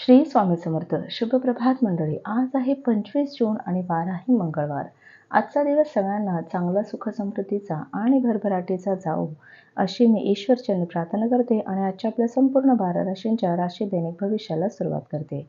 श्री स्वामी समर्थ. शुभ प्रभात मंडळी. आज आहे 25 जून आणि 12 ही मंगळवार. आजचा दिवस सगळ्यांना चांगला सुखसमृद्धीचा आणि भरभराटीचा जावो अशी मी ईश्वरचरणी प्रार्थना करते आणि आजच्या आपल्या संपूर्ण 12 राशींच्या राशी दैनिक भविष्याला सुरुवात करते.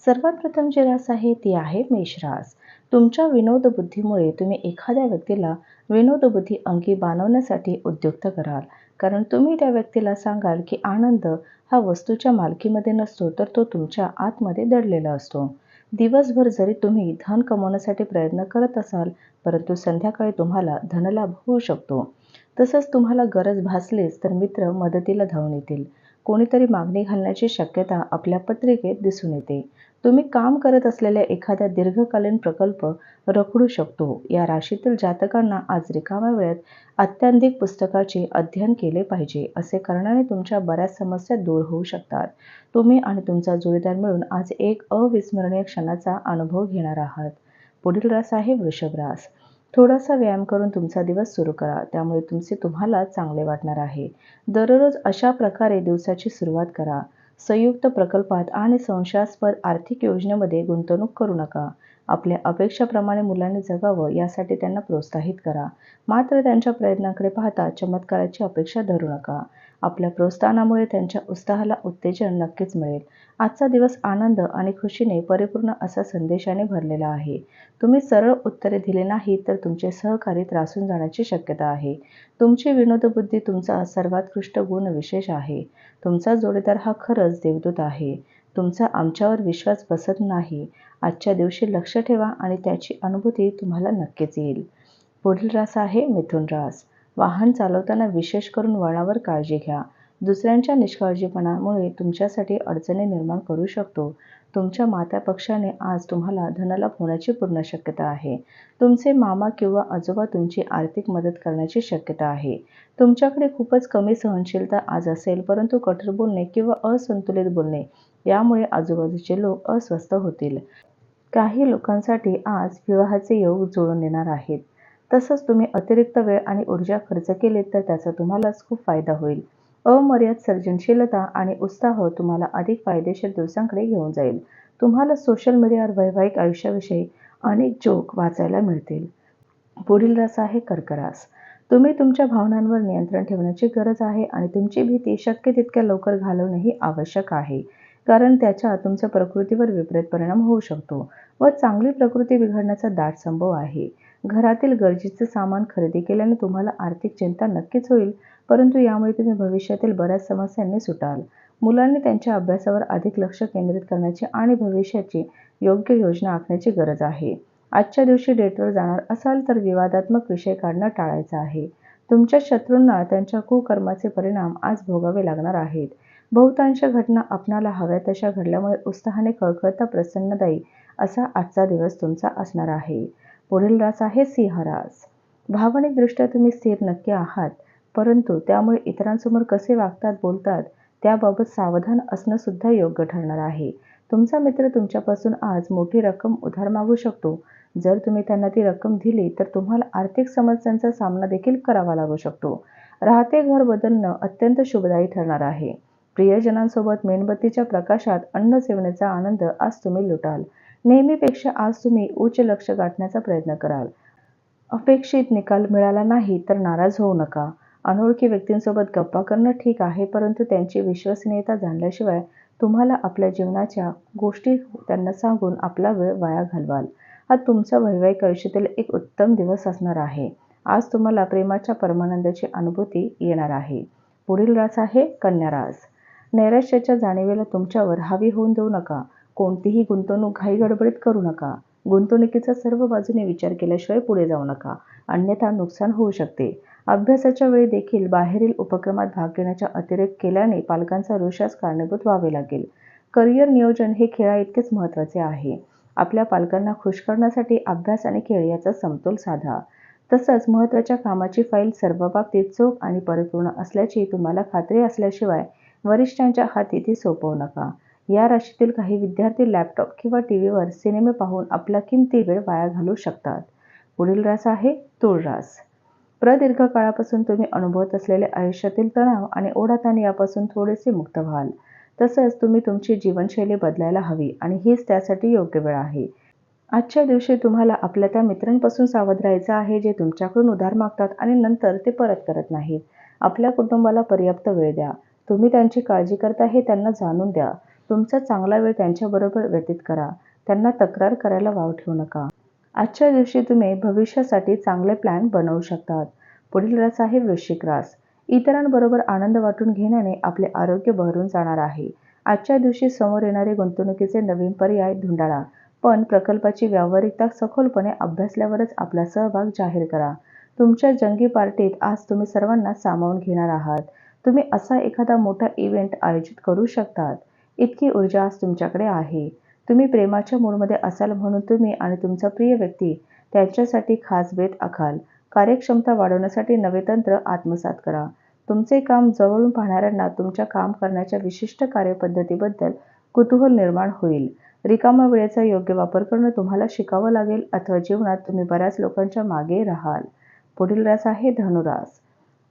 सर्वात प्रथम जी रास आहे ती आहे मेष रास. तुमच्या विनोद बुद्धीमुळे तुम्ही एखाद्या व्यक्तीला विनोद बुद्धी अंगी बाणवण्यासाठी उद्युक्त कराल, कारण तुम्ही त्या व्यक्तीला सांगाल की आनंद हा वस्तूच्या मालकीमध्ये नसतो, तर तो तुमच्या आतमध्ये दडलेला असतो. दिवसभर जरी तुम्ही धन कमवण्यासाठी प्रयत्न करत असाल, परंतु संध्याकाळी तुम्हाला धनलाभ होऊ शकतो. तसंच तुम्हाला गरज भासलीच तर मित्र मदतीला धावून येतील. कोणीतरी मागणी घालण्याची शक्यता आपल्या पत्रिकेत दिसून येते. तुम्ही काम करत असलेल्या एखाद्या दीर्घकालीन प्रकल्प रखडू शकतो. या राशीतील जातकांना आज रिकाम्या वेळेत अत्याधिक पुस्तकाचे अध्ययन केले पाहिजे. असे करण्याने तुमच्या बऱ्याच समस्या दूर होऊ शकतात. तुम्ही आणि तुमचा जोडीदार मिळून आज एक अविस्मरणीय क्षणाचा अनुभव घेणार आहात. पुढील रास आहे वृषभ रास. थोडासा व्यायाम करून तुमचा दिवस सुरू करा, त्यामुळे तुम्हाला चांगले वाटणार आहे. दररोज अशा प्रकारे दिवसाची सुरुवात करा. संयुक्त प्रकल्पात आणि संशयास्पद आर्थिक योजनेमध्ये गुंतवणूक करू नका. आपल्या अपेक्षाप्रमाणे मुलांनी जगावं यासाठी त्यांना प्रोत्साहित करा. मात्र त्यांच्या प्रयत्नांकडे पाहता चमत्काराची अपेक्षा धरू नका. आपल्या प्रोत्साहनामुळे त्यांच्या उत्साहाला उत्तेजन नक्कीच मिळेल. आजचा दिवस आनंद आणि खुशीने परिपूर्ण असा संदेशाने भरलेला आहे. तुम्ही सरळ उत्तरे दिली नाही तर तुमचे सहकारी त्रासून जाण्याची शक्यता आहे. तुमची विनोदबुद्धी तुमचा सर्वोत्कृष्ट गुण विशेष आहे. तुमचा जोडीदार हा खरंच देवदूत आहे. तुमचा आमच्यावर विश्वास बसत नाही. आजच्या दिवशी लक्ष ठेवा आणि त्याची अनुभूती तुम्हाला नक्कीच येईल. पुढील रास आहे मिथुन रास. वाहन चालवताना विशेष करून वळणावर काळजी घ्या. दुसऱ्यांच्या निष्काळजीपणामुळे तुमच्यासाठी अडचणी निर्माण करू शकतो. तुमच्या माता पक्षाने आज तुम्हाला धनलाभ होण्याची पूर्ण शक्यता आहे. तुमचे मामा किंवा आजोबा तुमची आर्थिक मदत करण्याची शक्यता आहे. तुमच्याकडे खूपच कमी सहनशीलता आज असेल, परंतु कठोर बोलणे किंवा असंतुलित बोलणे यामुळे आजूबाजूचे लोक अस्वस्थ होतील. काही लोकांसाठी आज विवाहाचे योग जुळून येणार आहेत. तसंच तुम्ही अतिरिक्त वेळ आणि ऊर्जा खर्च केली तर त्याचा तुम्हालाच खूप फायदा होईल. अमर्याद सर्जनशीलता आणि उत्साह तुम्हाला अधिक फायदेशीर दिवसांकडे घेऊन जाईल. तुम्हाला सोशल मीडियावर वैवाहिक आयुष्याविषयी अनेक जोक वाचायला मिळतील. पुढील रास आहे कर्क रास. तुम्ही तुमच्या भावनांवर नियंत्रण ठेवण्याची गरज आहे आणि तुमची भीती शक्य तितक्या लवकर घालवणेही आवश्यक आहे, कारण त्याचा तुमच्या प्रकृतीवर विपरीत परिणाम होऊ शकतो व चांगली प्रकृती बिघडण्याचा दाट संभव आहे. घरातील गरजेचे सामान खरेदी केल्याने तुम्हाला आर्थिक चिंता नक्कीच होईल, परंतु यामुळे तुम्ही भविष्यातील बऱ्याच समस्यांनी सुटाल. मुलांनी त्यांच्या अभ्यासावर अधिक लक्ष केंद्रित करण्याची आणि भविष्याची योग्य योजना आखण्याची गरज आहे. आजच्या दिवशी डेटवर जाणार असाल तर विवादात्मक विषय काढणं टाळायचं आहे. तुमच्या शत्रूंना त्यांच्या कुकर्माचे परिणाम आज भोगावे लागणार आहेत. बहुतांश घटना आपणाला हव्या तशा घडल्यामुळे उत्साहाने खळखळता प्रसन्नदायी असा आजचा दिवस तुमचा असणार आहे. पुढील रास आहे सिंह रास. भावनिकदृष्ट्या तुम्ही स्थिर नक्की आहात, परंतु त्यामुळे इतरांसमोर कसे वागतात बोलतात त्याबाबत सावधान असणं सुद्धा योग्य ठरणार आहे. तुमचा मित्र तुमच्यापासून आज मोठी रक्कम उधार मागू शकतो. जर तुम्ही त्यांना ती रक्कम दिली तर तुम्हाला आर्थिक समस्यांचा सामना देखील करावा लागू शकतो. राहते घर बदलणं अत्यंत शुभदायी ठरणार आहे. प्रियजनांसोबत मेणबत्तीच्या प्रकाशात अन्न सेवण्याचा आनंद आज तुम्ही लुटाल. नेहमीपेक्षा आज तुम्ही उच्च लक्ष्य गाठण्याचा प्रयत्न कराल. अपेक्षित निकाल मिळाला नाही तर नाराज होऊ नका. अनोळखी व्यक्तींसोबत गप्पा करणं ठीक आहे, परंतु त्यांची विश्वसनीयता जाणल्याशिवाय तुम्हाला आपल्या जीवनाच्या गोष्टी त्यांना सांगून आपला वेळ वाया घालवाल. हा तुमचा वैवाहिक आयुष्यातील एक उत्तम दिवस असणार आहे. आज तुम्हाला प्रेमाच्या परमानंदाची अनुभूती येणार आहे. पुढील रास आहे कन्या रास. नैराश्याच्या जाणीवेला तुमच्यावर हावी होऊन देऊ नका. कोणतीही गुंतवणूक घाईगडबडीत करू नका. गुंतवणुकीचा सर्व बाजूने विचार केल्याशिवाय पुढे जाऊ नका, अन्यथा नुकसान होऊ शकते. अभ्यासाच्या वेळी देखील बाहेरील उपक्रमात भाग घेण्याचा अतिरेक केल्याने पालकांचा रोषास कारणीभूत व्हावे लागेल. करिअर नियोजन हे खेळाइतकेच महत्त्वाचे आहे. आपल्या पालकांना खुश करण्यासाठी अभ्यास आणि खेळ याचा समतोल साधा. तसंच महत्त्वाच्या कामाची फाईल सर्व बाबतीत चोख आणि परिपूर्ण असल्याची तुम्हाला खात्री असल्याशिवाय वरिष्ठांच्या हाती ती सोपवू नका. या राशीतील काही विद्यार्थी लॅपटॉप किंवा टीव्हीवर सिनेमे पाहून आपला किमती वेळ वाया घालवू शकतात. पुढील रास आहे तुळ रास. प्रदीर्घ काळापासून तुम्ही अनुभवत असलेले आयुष्यातील तणाव आणि ओढाताण यापासून थोडेसे मुक्त व्हाल. तसंच तुम्ही तुमची जीवनशैली बदलायला हवी आणि हीच त्यासाठी योग्य वेळ आहे. आजच्या दिवशी तुम्हाला आपल्या त्या मित्रांपासून सावध राहायचं आहे, जे तुमच्याकडून उधार मागतात आणि नंतर ते परत करत नाहीत. आपल्या कुटुंबाला पर्याप्त वेळ द्या. तुम्ही त्यांची काळजी करता हे त्यांना जाणून द्या. तुमचा चांगला वेळ त्यांच्याबरोबर व्यतीत करा. त्यांना तक्रार करायला वाव ठेवू नका. आजच्या दिवशी तुम्ही भविष्यासाठी चांगले प्लॅन बनवू शकतात. पुढील रास आहे वृश्चिक रास. इतरांबरोबर आनंद वाटून घेण्याने आपले आरोग्य बहरून जाणार आहे. आजच्या दिवशी समोर येणारे गुंतवणुकीचे नवीन पर्याय धुंडाळा. पण प्रकल्पाची व्यावहारिकता सखोलपणे अभ्यासल्यावरच आपला सहभाग जाहीर करा. तुमच्या जंगी पार्टीत आज तुम्ही सर्वांना सामावून घेणार आहात. तुम्ही असा एखादा मोठा इव्हेंट आयोजित करू शकतात. इतकी ऊर्जा आज तुमच्याकडे आहे. तुम्ही प्रेमाच्या मूडमध्ये असाल म्हणून तुम्ही आणि तुमचा प्रिय व्यक्ती त्यांच्यासाठी खास बेत आखाल. कार्यक्षमता वाढवण्यासाठी नवे तंत्र आत्मसात करा. तुमचे काम जवळून पाहणाऱ्यांना तुमच्या काम करण्याच्या विशिष्ट कार्यपद्धतीबद्दल कुतूहल निर्माण होईल. रिकाम्या वेळेचा योग्य वापर करणं तुम्हाला शिकावं लागेल अथवा जीवनात तुम्ही बऱ्याच लोकांच्या मागे राहाल. पुढील रास आहे धनुरास.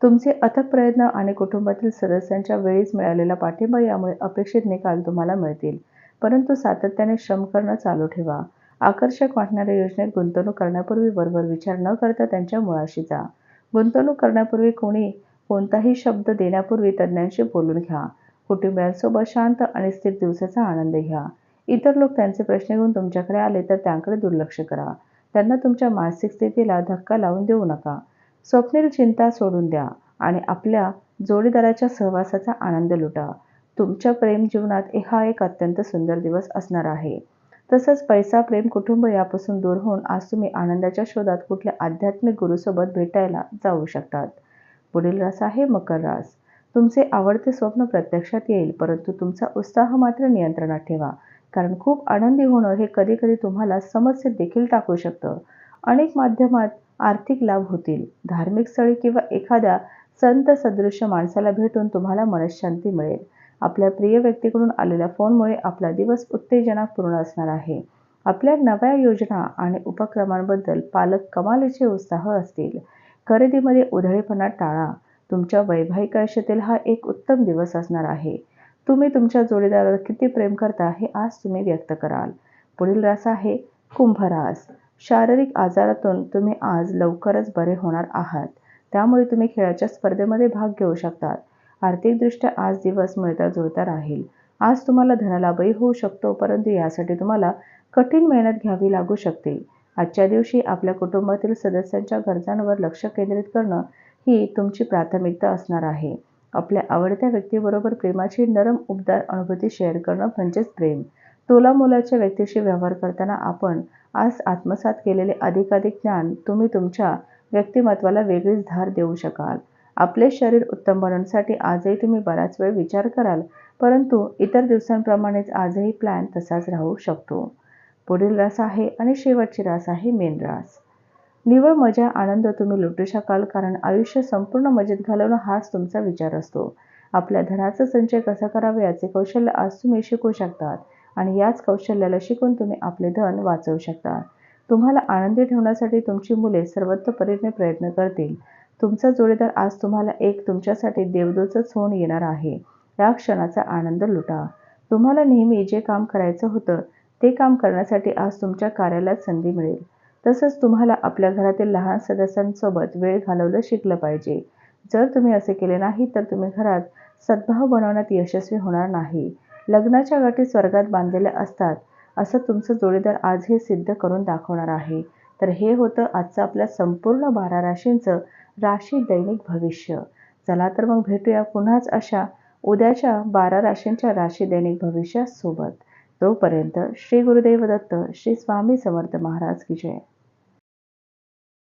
तुमचे अथक प्रयत्न आणि कुटुंबातील सदस्यांच्या वेळीच मिळालेला पाठिंबा यामुळे अपेक्षित निकाल तुम्हाला मिळतील. परंतु सातत्याने श्रम करणं चालू ठेवा. आकर्षक वाटणाऱ्या योजनेत गुंतवणूक करण्यापूर्वी वरवर विचार न करता त्यांच्या मुळाशी जा. गुंतवणूक करण्यापूर्वी कोणताही शब्द देण्यापूर्वी तज्ज्ञांशी बोलून घ्या. कुटुंबियांसोबत शांत आणि स्थिर दिवसाचा आनंद घ्या. इतर लोक त्यांचे प्रश्न घेऊन तुमच्याकडे आले तर त्यांकडे दुर्लक्ष करा. त्यांना तुमच्या मानसिक स्थितीला धक्का लावून देऊ नका. स्वप्नील चिंता सोडून द्या आणि आपल्या जोडीदाराच्या सहवासाचा आनंद लुटा. तुमच्या प्रेम जीवनात हा एक अत्यंत सुंदर दिवस असणार आहे. तसंच पैसा, प्रेम, कुटुंब यापासून दूर होऊन आज तुम्ही आनंदाच्या शोधात कुठल्या आध्यात्मिक गुरूसोबत भेटायला जाऊ शकतात. पुढील रास आहे मकर रास. तुमचे आवडते स्वप्न प्रत्यक्षात येईल, परंतु तुमचा उत्साह मात्र नियंत्रणात ठेवा. कारण खूप आनंदी होणं हे कधी-कधी तुम्हाला समस्येत देखील टाकू शकतं. अनेक माध्यमात आर्थिक लाभ होतील. धार्मिक स्थळी किंवा एखाद्या संत सदृश्य माणसाला भेटून तुम्हाला मनःशांती मिळेल. आपल्या प्रिय व्यक्तीकडून आलेल्या फोनमुळे आपला दिवस उत्तेजनापूर्ण असणार आहे. आपल्या नव्या योजना आणि उपक्रमांबद्दल पालक कमालीचे उत्साह असतील. खरेदीमध्ये उधळेपणा टाळा. तुमच्या वैवाहिक आयुष्यातील हा एक उत्तम दिवस असणार आहे. तुम्ही तुमच्या जोडीदारावर किती प्रेम करता हे आज तुम्ही व्यक्त कराल. पुढील रास आहे कुंभ रास. शारीरिक आजारातून तुम्ही आज लवकरच बरे होणार आहात. त्यामुळे तुम्ही खेळाच्या स्पर्धेमध्ये भाग घेऊ शकतात. आर्थिकदृष्ट्या आज दिवस मिळता-जुळता राहील. आज तुम्हाला धनलाभही होऊ शकतो, परंतु यासाठी तुम्हाला कठीण मेहनत घ्यावी लागू शकते. आजच्या दिवशी आपल्या कुटुंबातील सदस्यांच्या गरजांवर लक्ष केंद्रित करणं ही तुमची प्राथमिकता असणार आहे. आपल्या आवडत्या व्यक्तीबरोबर प्रेमाची नरम उबदार अनुभूती शेअर करणं म्हणजेच प्रेम. तोलामोलाच्या व्यक्तीशी व्यवहार करताना आपण आज आत्मसात केलेले अधिकाधिक ज्ञान तुम्ही तुमच्या व्यक्तिमत्त्वाला वेगळीच धार देऊ शकाल. आपले शरीर उत्तम बनवण्यासाठी आजही तुम्ही बराच वेळ विचार कराल, परंतु इतर दिवसांप्रमाणेच आजही प्लॅन तसाच राहू शकतो. पुढील रास आहे आणि शेवटची रास आहे मीन रास. निव्वळ मजा, आनंद तुम्ही लुटू शकाल, कारण आयुष्य संपूर्ण मजेत घालवणं हाच तुमचा विचार असतो. आपल्या धनाचा संचय कसा करावा याचे कौशल्य आज तुम्ही शिकू शकतात आणि याच कौशल्याला शिकून तुम्ही आपले धन वाचवू शकता. तुम्हाला आनंदी ठेवण्यासाठी तुमची मुले सर्वतोपरीने प्रयत्न करतील. तुमचा जोडीदार आज तुम्हाला एक तुमच्यासाठी देवदूतच होऊन येणार आहे. या क्षणाचा आनंद लुटा. तुम्हाला नेहमी जे काम करायचं होतं ते काम करण्यासाठी आज तुमच्या कार्यालयात संधी मिळेल. तसंच तुम्हाला आपल्या घरातील लहान सदस्यांसोबत वेळ घालवलं शिकलं पाहिजे. जर तुम्ही असे केले नाही तर तुम्ही घरात सद्भाव बनवण्यात यशस्वी होणार नाही. लग्नाच्या गाठी स्वर्गात बांधलेल्या असतात, असं तुमचं जोडीदार आज हे सिद्ध करून दाखवणार आहे. तर हे होतं आजचं आपल्या संपूर्ण 12 राशींचं राशी दैनिक भविष्य. चला तर मग भेटूया पुन्हाच अशा उद्याच्या 12 राशींच्या राशी दैनिक भविष्यासोबत. तोपर्यंत श्री गुरुदेव दत्त, श्री स्वामी समर्थ महाराज की जय.